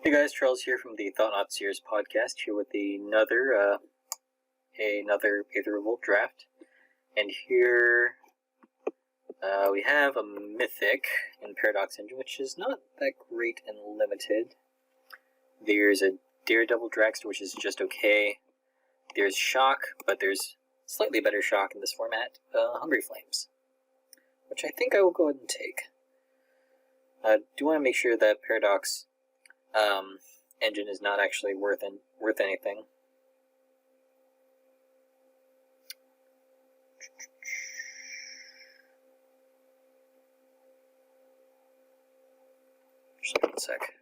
Hey guys, Charles here from the Thought Not Series podcast, here with another Aether Revolt draft. And here we have a Mythic in Paradox Engine, which is not that great and limited. There's a Daredevil Dragster, which is just okay. There's Shock, but there's slightly better Shock in this format, Hungry Flames, which I think I will go ahead and take. Do want to make sure that Paradox engine is not actually worth anything. Just one sec.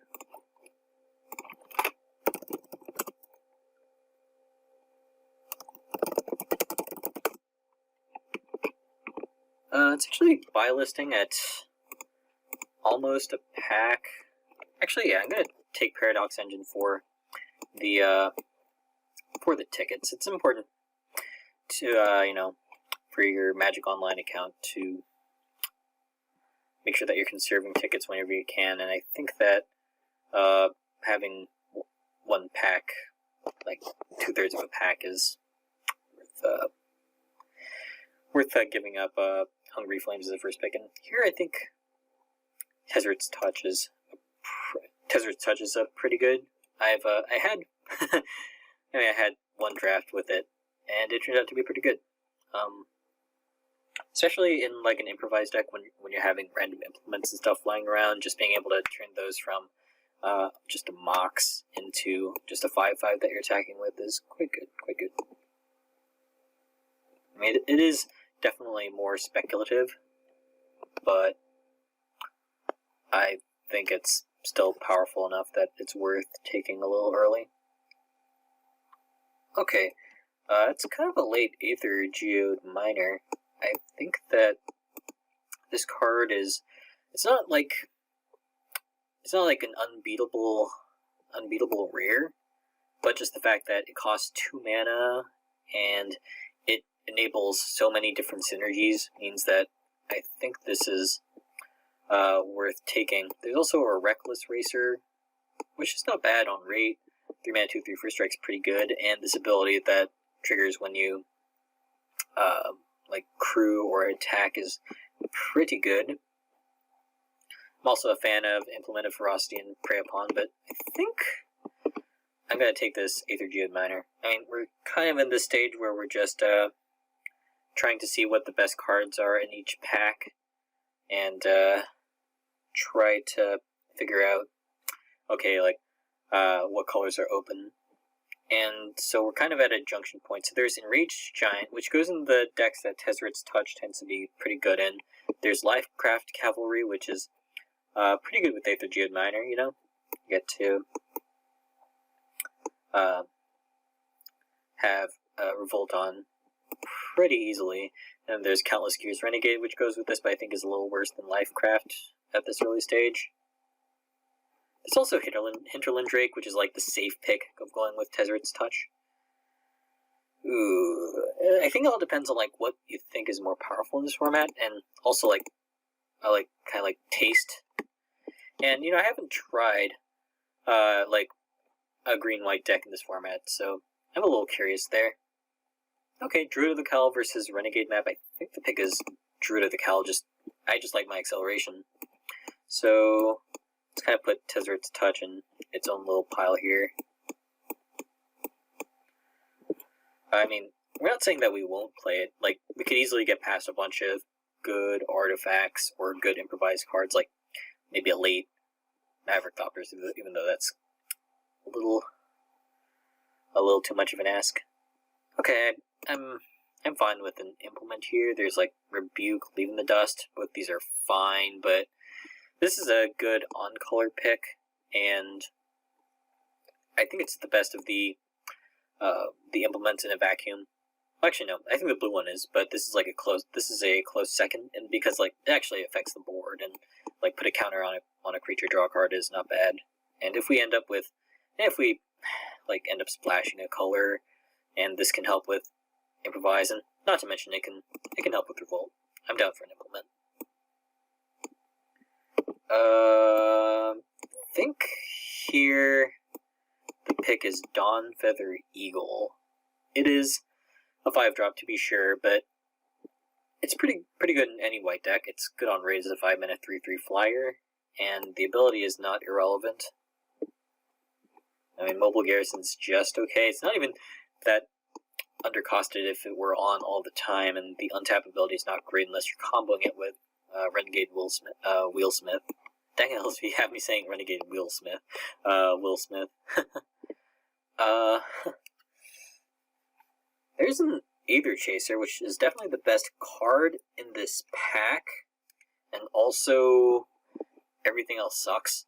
It's actually buy listing at almost a pack. Actually, yeah, I'm gonna take Paradox Engine for the tickets. It's important to for your Magic Online account to make sure that you're conserving tickets whenever you can. And I think that having one pack, like 2/3 of a pack, is worth giving up. Hungry Flames is the first pick, and here I think Tezzret's Touch is pretty good. I had I had one draft with it, and it turned out to be pretty good. Especially in like an improvised deck when you're having random implements and stuff flying around, just being able to turn those from just a Mox into just a 5/5 that you're attacking with is quite good. I mean, it is definitely more speculative, but I think it's still powerful enough that it's worth taking a little early. Okay, it's kind of a late Aether Geode Miner. I think that this card is it's not like an unbeatable rare, but just the fact that it costs 2 mana and it enables so many different synergies means that I think this is worth taking. There's also a Reckless Racer, which is not bad on rate. 3 mana, 2/3 first strike's pretty good, and this ability that triggers when you like crew or attack is pretty good. I'm also a fan of Implement of Ferocity and Prey Upon, but I think I'm gonna take this Aether Geode Miner. I mean, we're kind of in this stage where we're just trying to see what the best cards are in each pack, and try to figure out, okay, like, what colors are open. And so we're kind of at a junction point. So there's Enraged Giant, which goes in the decks that Tezzret's Touch tends to be pretty good in. There's Lifecraft Cavalry, which is pretty good with Aether Geode Miner, You get to have Revolt on pretty easily. And there's Countless Gears Renegade, which goes with this, but I think is a little worse than Lifecraft at this early stage. There's also Hinterland Drake, which is like the safe pick of going with Tezzret's Touch. Ooh, I think it all depends on like what you think is more powerful in this format, and also like I like kind of like taste. And I haven't tried like a green-white deck in this format, so I'm a little curious there. Okay, Druid of the Cowl versus Renegade map. I think the pick is Druid of the Cowl. I just like my acceleration. So let's kind of put Tezzret's Touch in its own little pile here. I mean, we're not saying that we won't play it. Like, we could easily get past a bunch of good artifacts or good improvised cards, like maybe a late Maverick Thopters, even though that's a little too much of an ask. Okay, I'm fine with an implement here. There's like Rebuke, Leaving the Dust. Both these are fine, but this is a good on-color pick, and I think it's the best of the implements in a vacuum. Well, actually, no, I think the blue one is, but this is like a close second, and because like it actually affects the board, and like put a counter on a creature draw card is not bad. And if we end up splashing a color, and this can help with improvise, and not to mention it can help with Revolt. I'm down for an implement. I think here, the pick is Dawn Feather Eagle. It is a 5-drop to be sure, but it's pretty good in any white deck. It's good on raid as a 5-mana 3/3 flyer, and the ability is not irrelevant. I mean, Mobile Garrison's just okay. It's not even that undercosted if it were on all the time, and the untap ability is not great unless you're comboing it with Renegade Wheelsmith. Dang it, if you have me saying Renegade Wheelsmith. Will Smith. There's an Aether Chaser, which is definitely the best card in this pack, and also everything else sucks.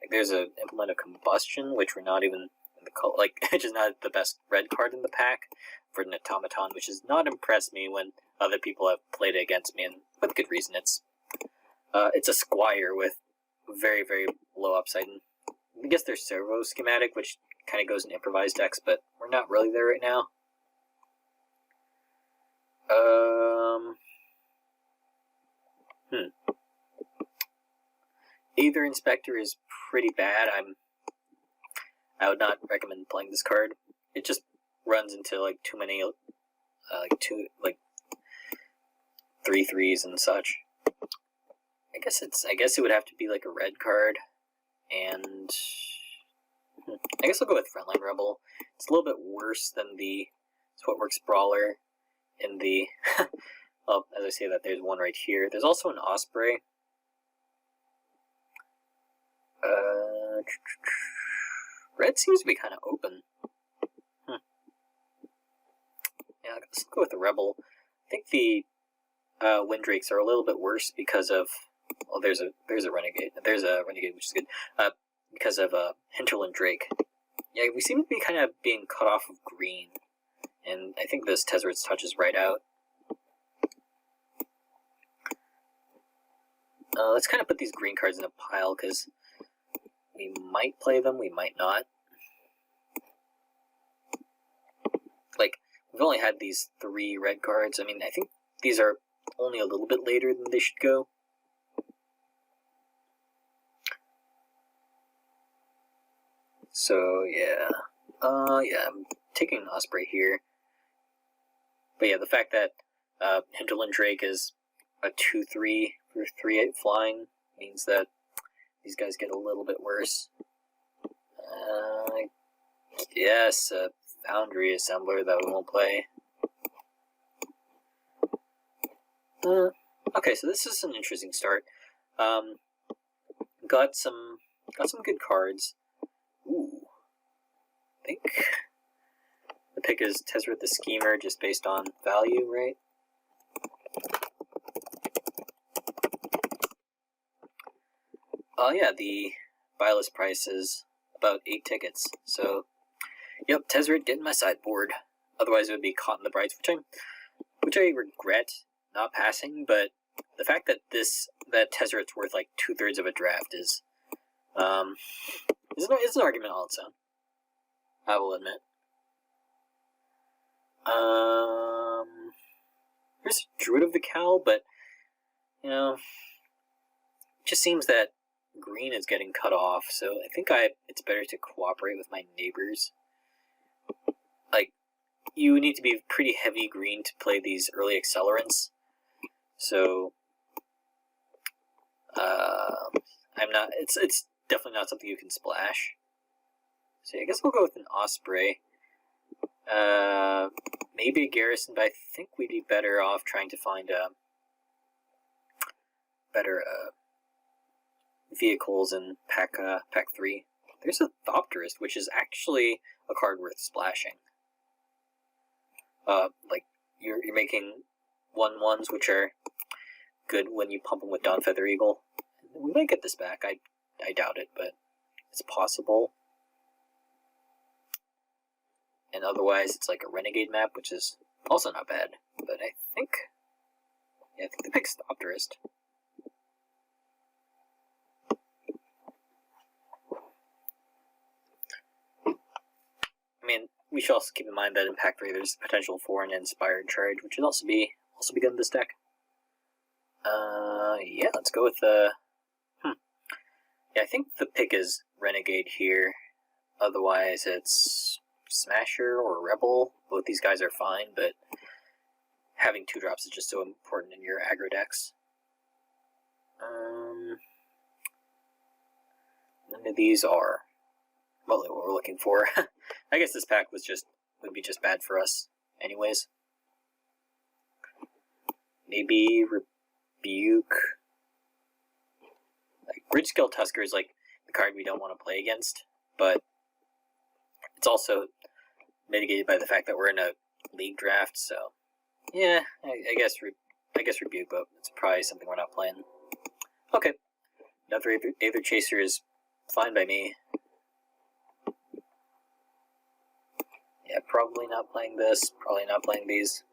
Like, there's an Implement of Combustion, which we're not even in the color, like, which is not the best red card in the pack, for an Automaton, which has not impressed me when other people have played it against me, and with good reason. It's a Squire with very, very low upside, and I guess there's Servo Schematic, which kind of goes in improvised decks, but we're not really there right now. Aether Inspector is pretty bad. I would not recommend playing this card. It just runs into like too many, like 3/3s and such. I guess it would have to be like a red card, and I guess I'll go with Frontline Rebel. It's a little bit worse than the Sweatworks Brawler in the. Well, as I say that, there's one right here. There's also an Osprey. Red seems to be kind of open. Yeah, let's go with the Rebel. I think the Windrakes are a little bit worse because of. Well, there's a Renegade. There's a Renegade, which is good. Because of Hinterland Drake. Yeah, we seem to be kind of being cut off of green, and I think this Tezzeret's touches right out. Let's kind of put these green cards in a pile, because we might play them, we might not. Like, we've only had these 3 red cards. I mean, I think these are only a little bit later than they should go. So, yeah. Yeah, I'm taking Osprey here. But yeah, the fact that Hinterland Drake is a 2/3 for 3/8 flying means that these guys get a little bit worse. Yes, a Foundry Assembler that we won't play. Okay, so this is an interesting start. Got some good cards. Ooh, I think the pick is Tezzeret the Schemer, just based on value, right? Yeah, the buy list price is about 8 tickets. So, yep, Tezzeret getting my sideboard. Otherwise, it would be Caught in the Brights, which I regret not passing. But the fact that Tezzeret's worth like 2/3 of a draft is an argument all its own. I will admit. There's Druid of the Cowl, but you know, it just seems that green is getting cut off, so I think it's better to cooperate with my neighbors. Like, you need to be pretty heavy green to play these early accelerants, so I'm not. It's definitely not something you can splash. So I guess we'll go with an Osprey. Maybe a Garrison, but I think we'd be better off trying to find better vehicles in pack 3. There's a Thopterist, which is actually a card worth splashing. Like you're making 1/1s, which are good when you pump them with Dawn Feather Eagle. We might get this back. I doubt it, but it's possible. And otherwise, it's like a Renegade map, which is also not bad. But I think the pick's Thopterist. I mean, we should also keep in mind that in pack 3 there's potential for an Inspired Charge, which would also be good in this deck. Yeah, let's go with the. Yeah, I think the pick is Renegade here. Otherwise, it's Smasher or Rebel. Both these guys are fine, but having 2-drops is just so important in your aggro decks. None of these are what we're looking for. I guess this pack would be just bad for us, anyways. Maybe Rebuke. Like Gridskill Tusker is like the card we don't want to play against, but it's also mitigated by the fact that we're in a league draft. So yeah, I guess Rebuke, but it's probably something we're not playing. Okay, another Aether Chaser is fine by me. Yeah, probably not playing this. Probably not playing these.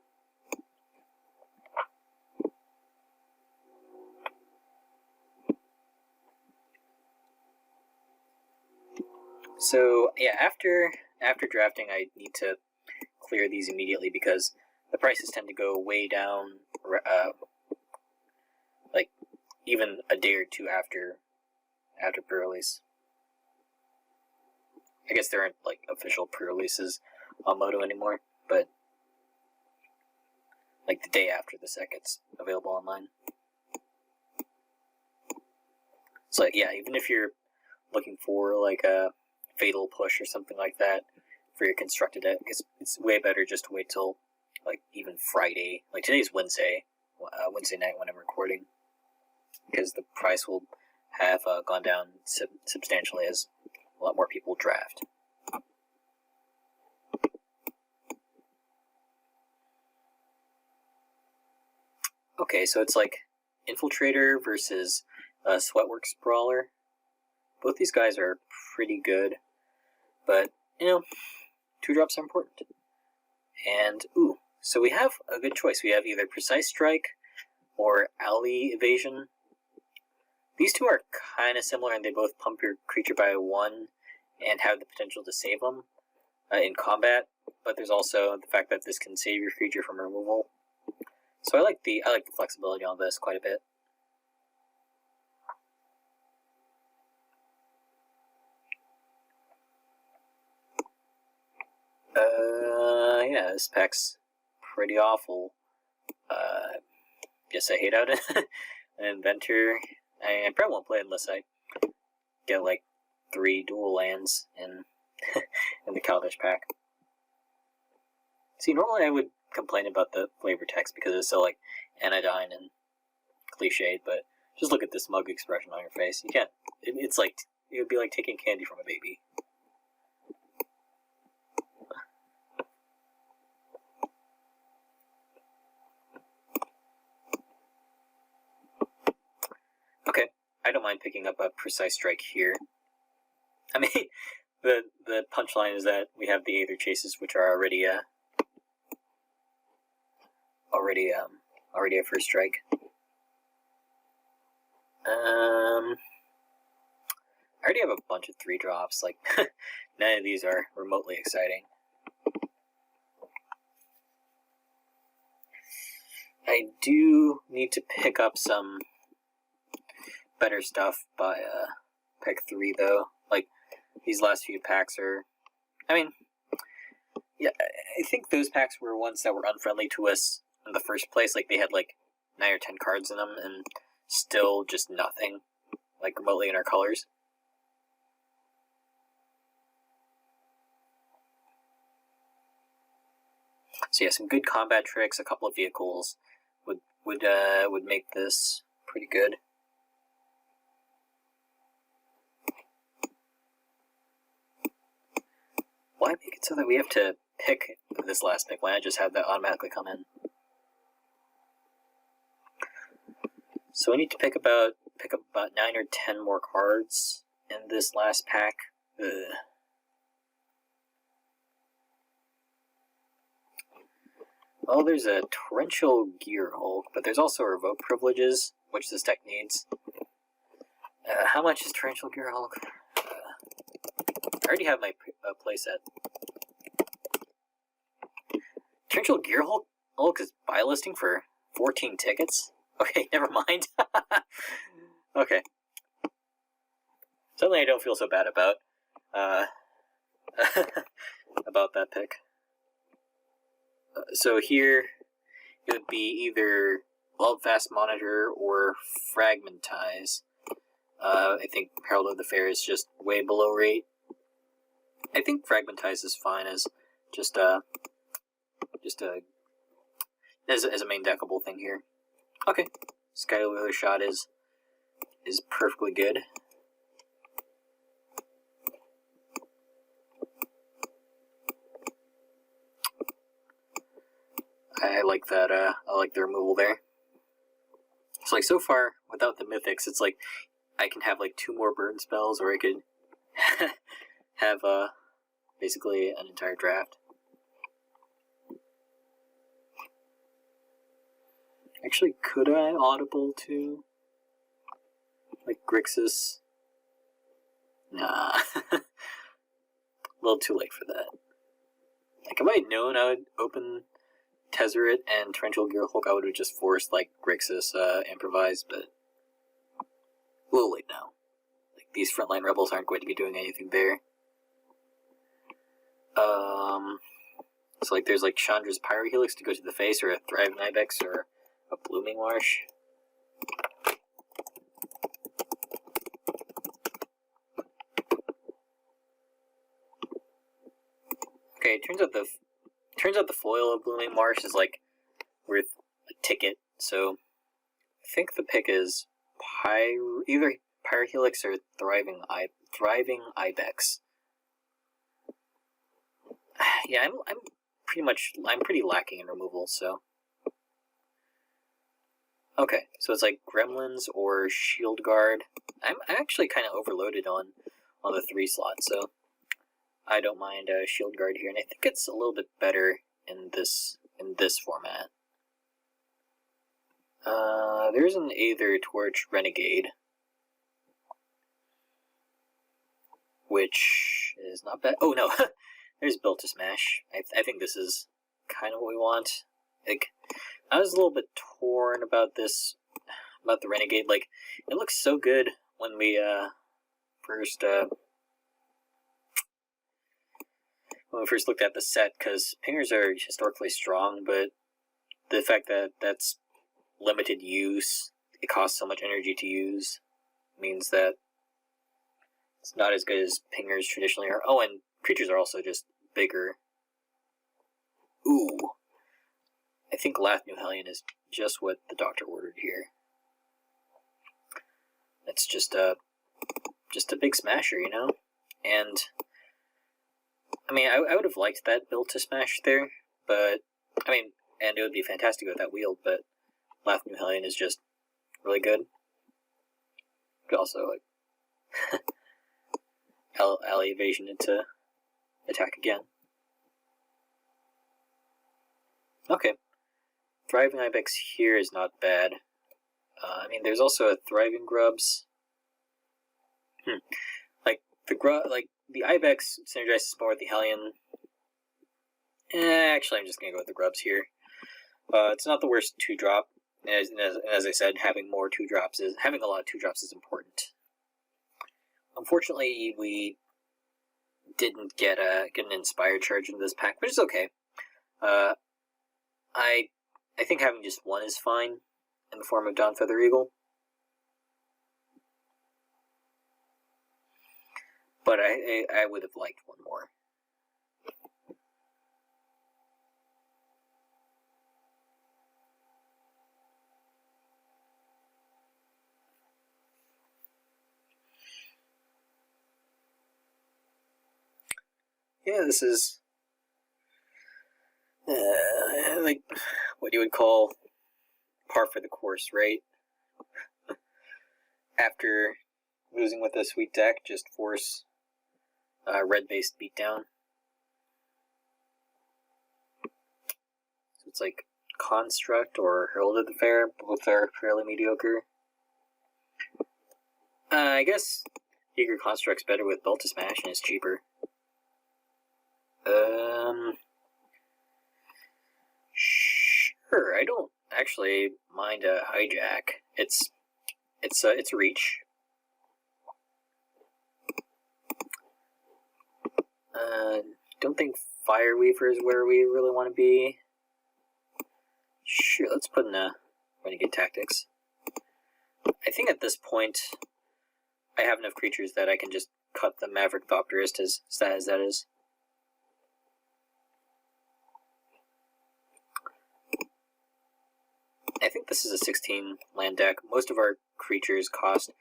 So yeah, after drafting, I need to clear these immediately because the prices tend to go way down, like even a day or two after pre-release. I guess there aren't like official pre-releases on Moto anymore, but like the day after the set gets available online. So yeah, even if you're looking for like a Fatal Push or something like that for your constructed deck, it's way better just to wait till like even Friday. Like today's Wednesday night when I'm recording, because the price will have gone down substantially as a lot more people draft. Okay, so it's like Infiltrator versus Sweatworks Brawler. Both these guys are pretty good, but, 2-drops are important. And, so we have a good choice. We have either Precise Strike or Alley Evasion. These two are kind of similar, and they both pump your creature by 1 and have the potential to save them in combat, but there's also the fact that this can save your creature from removal. So I like the flexibility on this quite a bit. Yeah, this pack's pretty awful. Guess I hate out an Inventor. I probably won't play it unless I get like 3 dual lands in the Kaladesh pack. See, normally I would complain about the flavor text because it's so like anodyne and cliched, but just look at the smug expression on your face. You can't. It's like it would be like taking candy from a baby. Okay, I don't mind picking up a Precise Strike here. I mean, the punchline is that we have the Aether Chases, which are already a first strike. I already have a bunch of 3-drops. Like, none of these are remotely exciting. I do need to pick up some better stuff by pick 3, though. Like, these last few packs are... I mean, yeah, I think those packs were ones that were unfriendly to us in the first place. Like, they had, like, 9 or 10 cards in them, and still just nothing, like, remotely in our colors. So yeah, some good combat tricks, a couple of vehicles would make this pretty good. Why make it so that we have to pick this last pick? Why not just have that automatically come in? So we need to pick up about 9 or 10 more cards in this last pack. Ugh. Well, there's a Torrential Gear Hulk, but there's also Revoke Privileges, which this deck needs. How much is Torrential Gear Hulk? I already have my playset. Torrential Gear Hulk is buy listing for 14 tickets? Okay, never mind. Okay. Suddenly I don't feel so bad about about that pick. So here it would be either Bulb Fast Monitor or Fragmentize. I think Herald of the Fair is just way below rate. I think Fragmentize is fine as just a as a main deckable thing here. Okay, Skylar Shot is perfectly good. I like that. I like the removal there. So like so far, without the mythics, it's like I can have like 2 more burn spells, or I could have basically an entire draft. Actually, could I audible to like Grixis? Nah, a little too late for that. Like if I had known I would open Tezzeret and Torrential Gearhulk, I would have just forced like Grixis improvise, but a little late now. Like these frontline rebels aren't going to be doing anything there. So like there's like Chandra's Pyrohelix to go to the face, or a Thriving Ibex, or a Blooming Marsh. Okay, turns out the foil of Blooming Marsh is like worth a ticket. So I think the pick is either Pyrohelix or Thriving Ibex. Yeah, I'm pretty lacking in removal, so. Okay, so it's like Gremlins or Shield Guard. I'm actually kind of overloaded on the 3 slots, so I don't mind Shield Guard here, and I think it's a little bit better in this format. There's an Aether Torch Renegade, which is not bad. Oh no, there's Built to Smash. I think this is kind of what we want. Like, I was a little bit torn about the Renegade. Like, it looks so good when we first looked at the set, because pingers are historically strong, but the fact that that's limited use, it costs so much energy to use, means that it's not as good as pingers traditionally are. Oh, and creatures are also just bigger. Ooh. I think Lath New Hellion is just what the doctor ordered here. It's just a big smasher, you know? And I mean, I would have liked that build to smash there, but I mean, and it would be fantastic with that wield, but Lath New Hellion is just really good. Could also like ally evasion into attack again. Okay. Thriving Ibex here is not bad. I mean, there's also a Thriving Grubs. Like the Ibex synergizes more with the Hellion. Actually, I'm just gonna go with the Grubs here. It's not the worst 2-drop. As I said, having a lot of 2-drops is important. Unfortunately, we didn't get an Inspired Charge into this pack, which is okay. I think having just 1 is fine in the form of Dawn Feather Eagle. But I would have liked 1 more. Yeah, this is like what you would call par for the course, right? After losing with a sweet deck, just force red-based beatdown. So it's like Construct or Herald of the Fair, both are fairly mediocre. I guess Eager Construct's better with Belt to Smash and it's cheaper. Sure, I don't actually mind a Hijack. It's a reach. Don't think Fire Weaver is where we really want to be. Sure, let's put in a Renegade Tactics. I think at this point, I have enough creatures that I can just cut the Maverick Thopterist as sad as that is. I think this is a 16 land deck. Most of our creatures cost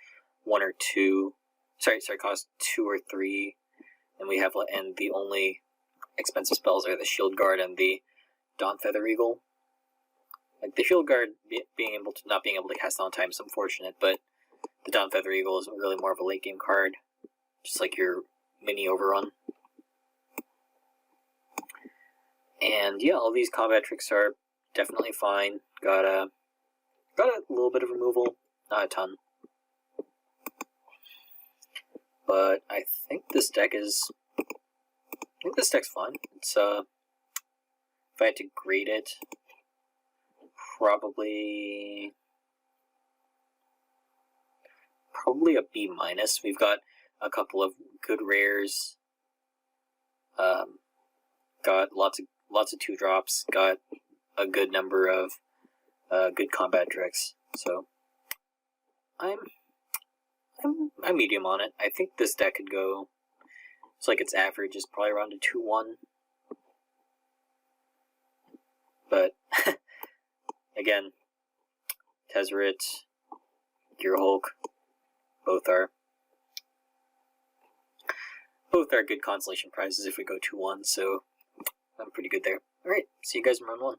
cost 2 or 3, and the only expensive spells are the Shield Guard and the Dawn Feather Eagle. Like the Shield Guard not being able to cast on time is unfortunate, but the Dawn Feather Eagle is really more of a late game card, just like your mini overrun. And yeah, all these combat tricks are definitely fine. Got a little bit of removal, not a ton. But I think this deck's fun. It's if I had to grade it, probably a B-. We've got a couple of good rares. Got lots of 2-drops. Got a good number of good combat tricks. So I'm medium on it. I think this deck could go. It's like its average is probably around a 2-1. But again, Tezzeret, Gearhulk, both are good consolation prizes if we go 2-1, so I'm pretty good there. Alright, see you guys in round 1.